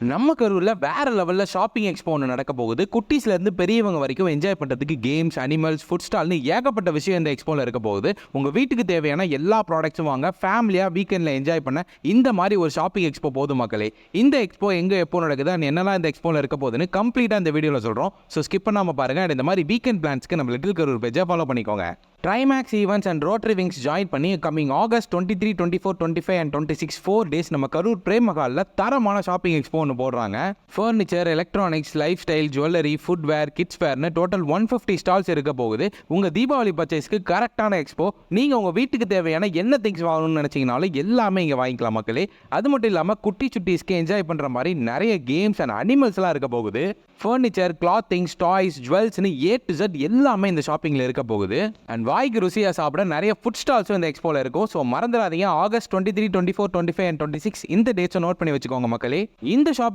நம்ம கரூர்ல வேற லெவல்ல ஷாப்பிங் எக்ஸ்போ ஒன்று நடக்க போகுது. குட்டீஸ்ல இருந்து பெரியவங்க வரைக்கும் என்ஜாய் பண்றதுக்கு கேம்ஸ், அனிமல்ஸ், ஃபுட் ஸ்டால்னு ஏகப்பட்ட விஷயம் இந்த எக்ஸ்போல இருக்க போகுது. உங்க வீட்டுக்கு தேவையான எல்லா ப்ராடக்ட்ஸும் வாங்க ஃபேமிலியா வீக்கெண்ட்ல என்ஜாய் பண்ண இந்த மாதிரி ஒரு ஷாப்பிங் எக்ஸ்போ போதும் மக்களே. இந்த எக்ஸ்போ எங்க எப்போ நடக்குது, என்னெல்லாம் இந்த எக்ஸ்போல இருக்க போகுதுன்னு கம்ப்ளீட்டா இந்த வீடியோல சொல்றோம். ஸோ ஸ்கிப் பண்ணாம பாருங்க. இந்த மாதிரி வீக்கெண்ட் பிளான்ஸ்க்கு நம்ம லிட்டில் கரூர் பேஜை ஃபாலோ பண்ணிக்கோங்க. Trimax events and rotary wings join பண்ணி கமிங் ஆகஸ்ட் 23, 24, 25 அண்ட் 26 4 டேஸ் நம்ம கரூர் பிரேம் மஹாலில் தரமான ஷாப்பிங் எக்ஸ்போ ஒன்று போடுறாங்க. Furniture, electronics, lifestyle, jewellery, footwear, kids வேர்னு டோட்டல் 150 ஸ்டால்ஸ் இருக்க போகுது. உங்கள் தீபாவளி பர்ச்சேஸ்க்கு கரெக்டான எக்ஸ்போ. நீங்கள் உங்கள் வீட்டுக்கு தேவையான என்ன திங்ஸ் வாங்கணும்னு நினச்சிங்கனாலும் எல்லாமே இங்கே வாங்கிக்கலாம் மக்களே. அது மட்டும் இல்லாமல் குட்டி சுட்டீஸ்க்கு என்ஜாய் பண்ணுற மாதிரி நிறைய கேம்ஸ் அண்ட் அனிமல்ஸ்லாம் இருக்க போகுது. ஃபர்னிச்சர், கிளாத்திங்ஸ், டாய்ஸ், ஜுவல்ஸ்னு A to Z எல்லாமே இந்த ஷாப்பிங்கில் இருக்க போகுது. அண்ட் வாய்க்கு ருசியாக சாப்பிட நிறைய ஃபுட் ஸ்டால்ஸும் இந்த எக்ஸ்போவில் இருக்கும். ஸோ மறந்துடாதீங்க, ஆகஸ்ட் 23, 24, 25 அண்ட் 26 இந்த டேட்ஸை நோட் பண்ணி வச்சுக்கோங்க மக்களே. இந்த ஷாப்